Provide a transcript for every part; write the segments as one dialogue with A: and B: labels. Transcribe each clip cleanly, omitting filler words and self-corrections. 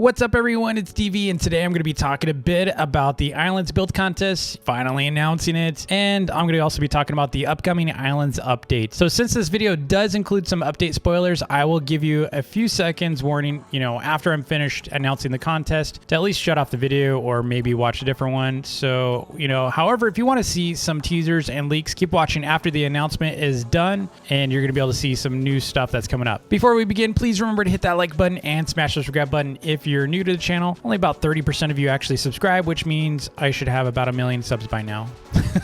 A: What's up everyone, it's DV, and today I'm going to be talking a bit about the Islands build contest, finally announcing it, and I'm going to also be talking about the upcoming Islands update. So since this video does include some update spoilers, I will give you a few seconds warning, after I'm finished announcing the contest to at least shut off the video or maybe watch a different one. So, however, if you want to see some teasers and leaks, keep watching after the announcement is done, and you're going to be able to see some new stuff that's coming up. Before we begin, please remember to hit that like button and smash the subscribe button if you're new to the channel. Only about 30% of you actually subscribe, which means I should have about 1 million subs by now.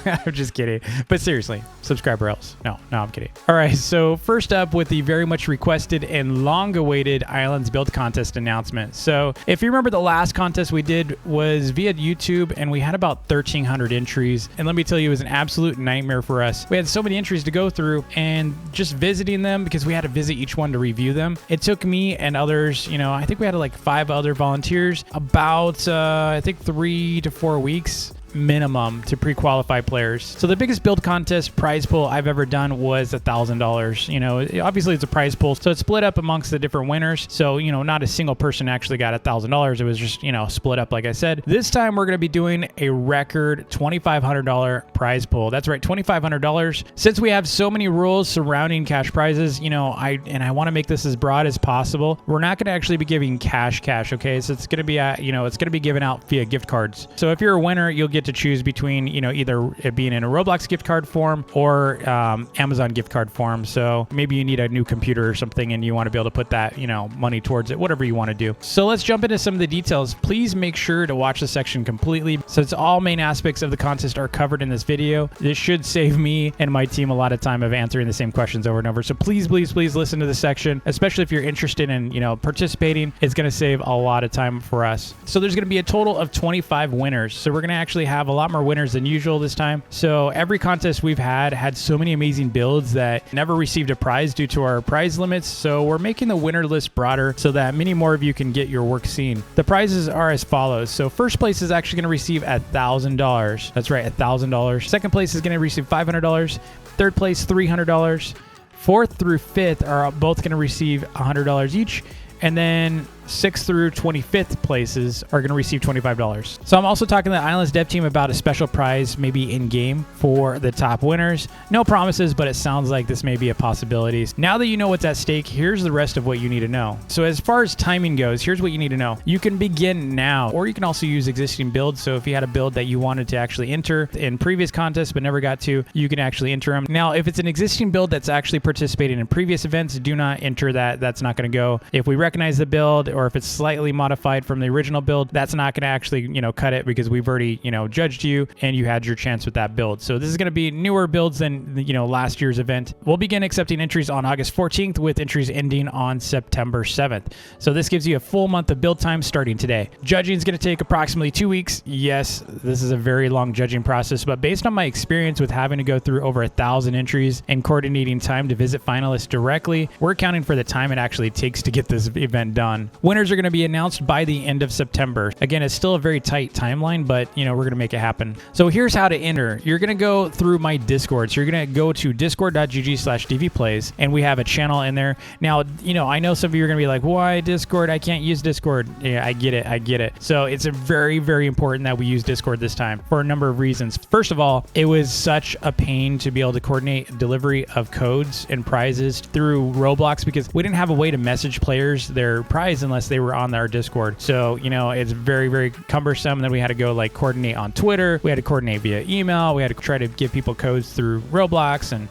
A: I'm just kidding. But seriously, subscribe or else. No, I'm kidding. All right, so first up with the very much requested and long-awaited Islands build contest announcement. So if you remember, the last contest we did was via YouTube, and we had about 1,300 entries. And let me tell you, it was an absolute nightmare for us. We had so many entries to go through, and just visiting them, because we had to visit each one to review them, it took me and others, I think we had like 5 other volunteers, about I think 3 to 4 weeks minimum to pre-qualify players. So the biggest build contest prize pool I've ever done was $1,000. Obviously it's a prize pool, so it's split up amongst the different winners. So, not a single person actually got $1,000. It was just, split up, like I said. This time we're going to be doing a record $2,500 prize pool. That's right, $2,500. Since we have so many rules surrounding cash prizes, I want to make this as broad as possible. We're not going to actually be giving cash, okay? So it's going to be, it's going to be given out via gift cards. So if you're a winner, you'll get to choose between, either it being in a Roblox gift card form or Amazon gift card form. So maybe you need a new computer or something and you want to be able to put that, money towards it, whatever you want to do. So let's jump into some of the details. Please make sure to watch the section completely, since all main aspects of the contest are covered in this video. This should save me and my team a lot of time of answering the same questions over and over. So please listen to the section, especially if you're interested in, participating. It's going to save a lot of time for us. So there's going to be a total of 25 winners. So we're going to actually have a lot more winners than usual this time. So every contest we've had so many amazing builds that never received a prize due to our prize limits. So we're making the winner list broader so that many more of you can get your work seen. The prizes are as follows. So first place is actually going to receive $1,000. That's right, $1,000. Second place is going to receive $500. Third place, $300. Fourth through fifth are both going to receive $100 each. And then 6th through 25th places are going to receive $25. So I'm also talking to the Islands dev team about a special prize, maybe in-game, for the top winners. No promises, but it sounds like this may be a possibility. Now that you know what's at stake, here's the rest of what you need to know. So as far as timing goes, here's what you need to know. You can begin now, or you can also use existing builds. So if you had a build that you wanted to actually enter in previous contests but never got to, you can actually enter them. Now, if it's an existing build that's actually participating in previous events, do not enter that. That's not going to go. If we recognize the build, or if it's slightly modified from the original build, that's not going to actually, cut it, because we've already, judged you and you had your chance with that build. So this is going to be newer builds than, last year's event. We'll begin accepting entries on August 14th with entries ending on September 7th. So this gives you a full month of build time starting today. Judging is going to take approximately 2 weeks. Yes, this is a very long judging process, but based on my experience with having to go through over 1,000 entries and coordinating time to visit finalists directly, we're accounting for the time it actually takes to get this event done. Winners are going to be announced by the end of September. Again, it's still a very tight timeline, but we're going to make it happen. So here's how to enter. You're going to go through my Discord. So you're going to go to discord.gg/dvplays, and we have a channel in there. Now, I know some of you are going to be like, why Discord? I can't use Discord. Yeah, I get it. So it's a very, very important that we use Discord this time for a number of reasons. First of all, it was such a pain to be able to coordinate delivery of codes and prizes through Roblox, because we didn't have a way to message players their prize unless they were on our Discord. So, it's very, very cumbersome. And then we had to go coordinate on Twitter. We had to coordinate via email. We had to try to give people codes through Roblox, and,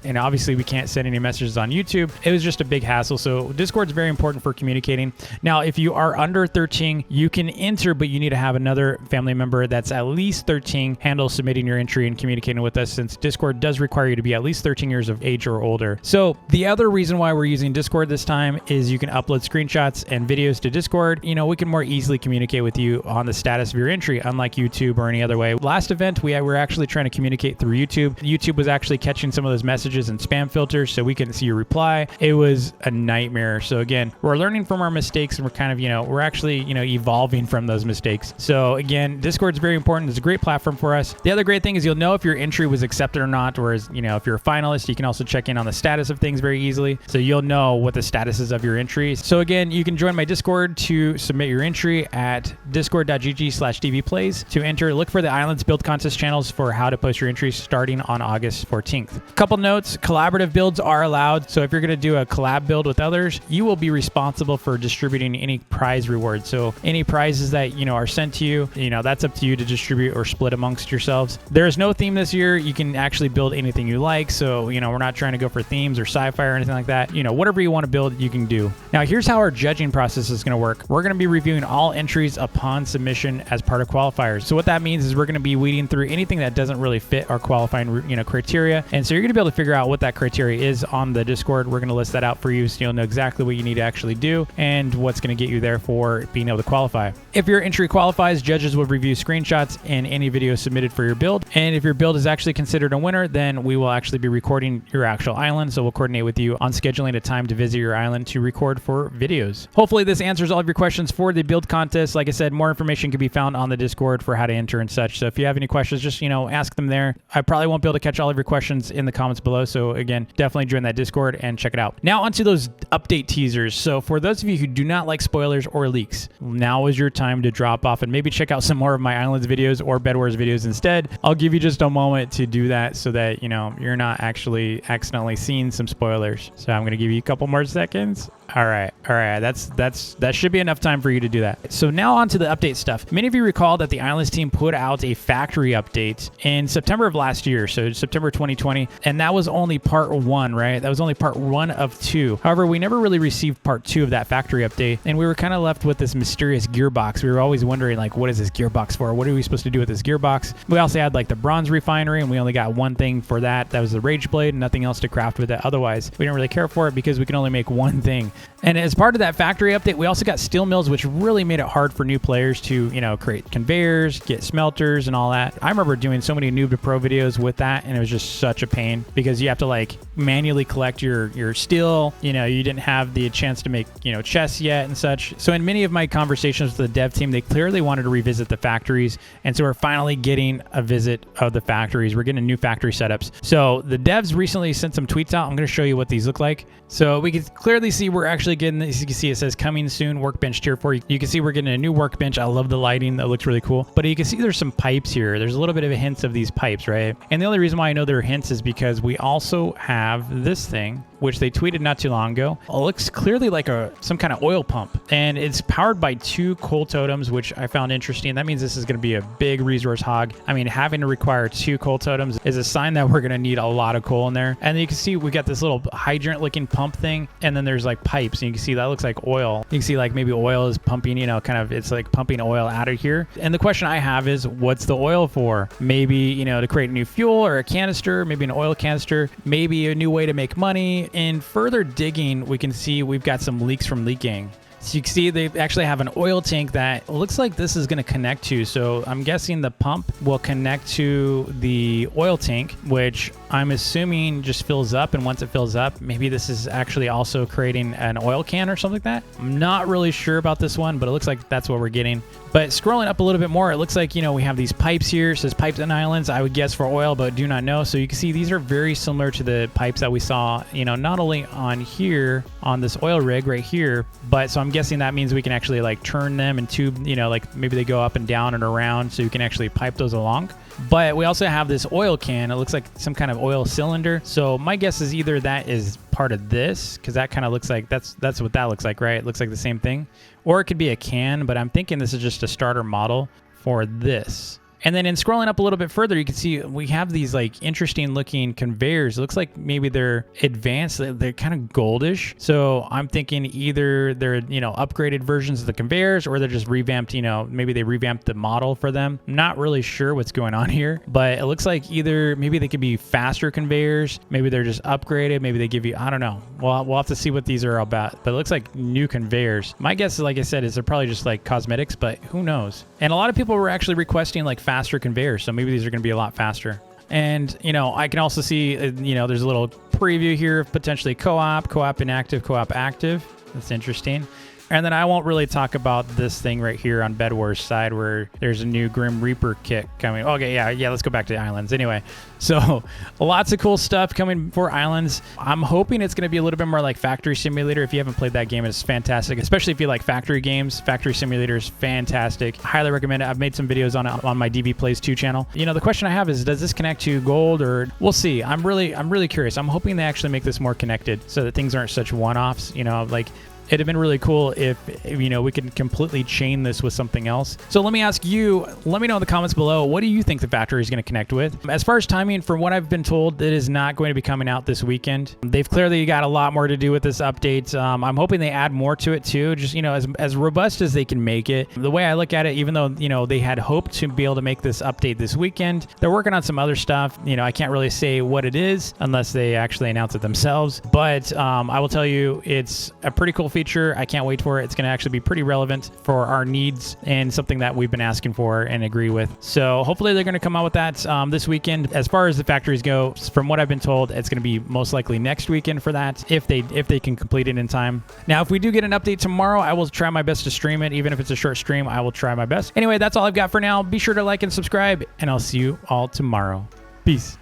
A: and obviously we can't send any messages on YouTube. It was just a big hassle. So Discord's very important for communicating. Now, if you are under 13, you can enter, but you need to have another family member that's at least 13 handle submitting your entry and communicating with us, since Discord does require you to be at least 13 years of age or older. So the other reason why we're using Discord this time is you can upload screenshots and videos to Discord. We can more easily communicate with you on the status of your entry, unlike YouTube or any other way. Last event, we were actually trying to communicate through YouTube. YouTube was actually catching some of those messages and spam filters, so we couldn't see your reply. It was a nightmare. So again, we're learning from our mistakes, and we're kind of, we're actually, evolving from those mistakes. So again, Discord's very important. It's a great platform for us. The other great thing is you'll know if your entry was accepted or not, whereas, if you're a finalist, you can also check in on the status of things very easily. So you'll know what the status is of your entry. So again, you can join join my Discord to submit your entry at discord.gg/dvplays. To enter, look for the Islands Build Contest channels for how to post your entries starting on August 14th. Couple notes, collaborative builds are allowed. So if you're going to do a collab build with others, you will be responsible for distributing any prize rewards. So any prizes that, are sent to you, that's up to you to distribute or split amongst yourselves. There is no theme this year. You can actually build anything you like. So, we're not trying to go for themes or sci-fi or anything like that. Whatever you want to build, you can do. Now, here's how our judging process is going to work. We're going to be reviewing all entries upon submission as part of qualifiers. So what that means is we're going to be weeding through anything that doesn't really fit our qualifying, criteria. And so you're going to be able to figure out what that criteria is on the Discord. We're going to list that out for you so you'll know exactly what you need to actually do and what's going to get you there for being able to qualify. If your entry qualifies, judges will review screenshots in any video submitted for your build. And if your build is actually considered a winner, then we will actually be recording your actual island. So we'll coordinate with you on scheduling a time to visit your island to record for videos. Hopefully this answers all of your questions for the build contest. Like I said, more information can be found on the Discord for how to enter and such. So if you have any questions, just, ask them there. I probably won't be able to catch all of your questions in the comments below. So again, definitely join that Discord and check it out. Now onto those update teasers. So for those of you who do not like spoilers or leaks, now is your time to drop off and maybe check out some more of my Islands videos or Bed Wars videos instead. I'll give you just a moment to do that so that, you're not actually accidentally seeing some spoilers. So I'm going to give you a couple more seconds. All right. That should be enough time for you to do that. So now on to the update stuff. Many of you recall that the Islands team put out a factory update in September of last year. So September 2020. And that was only part 1, right? That was only part 1 of 2. However, we never really received part 2 of that factory update. And we were kind of left with this mysterious gearbox. We were always wondering, like, what is this gearbox for? What are we supposed to do with this gearbox? We also had like the bronze refinery and we only got one thing for that. That was the rage blade and nothing else to craft with it. Otherwise, we didn't really care for it because we can only make one thing. And as part of that factory update, we also got steel mills, which really made it hard for new players to, create conveyors, get smelters and all that. I remember doing so many noob to pro videos with that, and it was just such a pain because you have to like manually collect your steel. You didn't have the chance to make, chests yet and such. So in many of my conversations with the dev team, they clearly wanted to revisit the factories. And so we're finally getting a visit of the factories. We're getting new factory setups. So the devs recently sent some tweets out. I'm going to show you what these look like. So we can clearly see we're actually getting, as you can see, it says coming soon, workbench tier 4. You can see we're getting a new workbench. I love the lighting. That looks really cool. But you can see there's some pipes here. There's a little bit of a hint of these pipes, right? And the only reason why I know there are hints is because we also have this thing, which they tweeted not too long ago. It looks clearly like some kind of oil pump, and it's powered by 2 coal totems, which I found interesting. That means this is going to be a big resource hog. I mean, having to require 2 coal totems is a sign that we're going to need a lot of coal in there. And you can see we got this little hydrant looking pump thing, and then there's like pipes, and you can see that looks like oil. You can see like maybe oil is pumping, it's like pumping oil out of here. And the question I have is, what's the oil for? Maybe, to create a new fuel or a canister, maybe an oil canister, maybe a new way to make money. In further digging, we can see we've got some leaks from leaking. So you can see they actually have an oil tank that looks like this is going to connect to. So I'm guessing the pump will connect to the oil tank, which I'm assuming just fills up. And once it fills up, maybe this is actually also creating an oil can or something like that. I'm not really sure about this one, but it looks like that's what we're getting. But scrolling up a little bit more, it looks like, we have these pipes here. It says pipes and islands. I would guess for oil, but do not know. So you can see these are very similar to the pipes that we saw, not only on here, on this oil rig right here, but so I'm guessing that means we can actually like turn them and tube, like maybe they go up and down and around, so you can actually pipe those along. But we also have this oil can. It looks like some kind of oil cylinder. So my guess is either that is part of this, because that kind of looks like that's what that looks like, right? It looks like the same thing. Or it could be a can, but I'm thinking this is just a starter model for this. And then in scrolling up a little bit further, you can see we have these like interesting looking conveyors. It looks like maybe they're advanced. They're kind of goldish. So I'm thinking either they're, upgraded versions of the conveyors, or they're just revamped, maybe they revamped the model for them. I'm not really sure what's going on here, but it looks like either maybe they could be faster conveyors. Maybe they're just upgraded. Maybe they give you, I don't know. Well, we'll have to see what these are about, but it looks like new conveyors. My guess is, like I said, is they're probably just like cosmetics, but who knows? And a lot of people were actually requesting like faster conveyors, so maybe these are going to be a lot faster. And I can also see there's a little preview here of potentially co-op inactive, co-op active. That's interesting. And then I won't really talk about this thing right here on Bed Wars side where there's a new Grim Reaper kit coming. Okay, yeah, let's go back to the islands. Anyway, so lots of cool stuff coming for islands. I'm hoping it's going to be a little bit more like Factory Simulator. If you haven't played that game, it's fantastic, especially if you like factory games. Factory Simulator is fantastic. Highly recommend it. I've made some videos on it on my DV Plays 2 channel. You know, the question I have is, does this connect to gold, or we'll see. I'm really curious. I'm hoping they actually make this more connected so that things aren't such one-offs. You know, like, it'd have been really cool if, you know, we could completely chain this with something else. So let me ask you, let me know in the comments below, what do you think the factory is going to connect with? As far as timing, from what I've been told, it is not going to be coming out this weekend. They've clearly got a lot more to do with this update. I'm hoping they add more to it too, just, you know, as robust as they can make it. The way I look at it, even though, you know, they had hoped to be able to make this update this weekend, they're working on some other stuff. You know, I can't really say what it is unless they actually announce it themselves. But I will tell you, it's a pretty cool feature. I can't wait for it. It's going to actually be pretty relevant for our needs and something that we've been asking for and agree with. So hopefully they're going to come out with that this weekend. As far as the factories go, from what I've been told, it's going to be most likely next weekend for that, if they can complete it in time. Now, if we do get an update tomorrow, I will try my best to stream it. Even if it's a short stream, I will try my best. Anyway, that's all I've got for now. Be sure to like and subscribe, and I'll see you all tomorrow. Peace.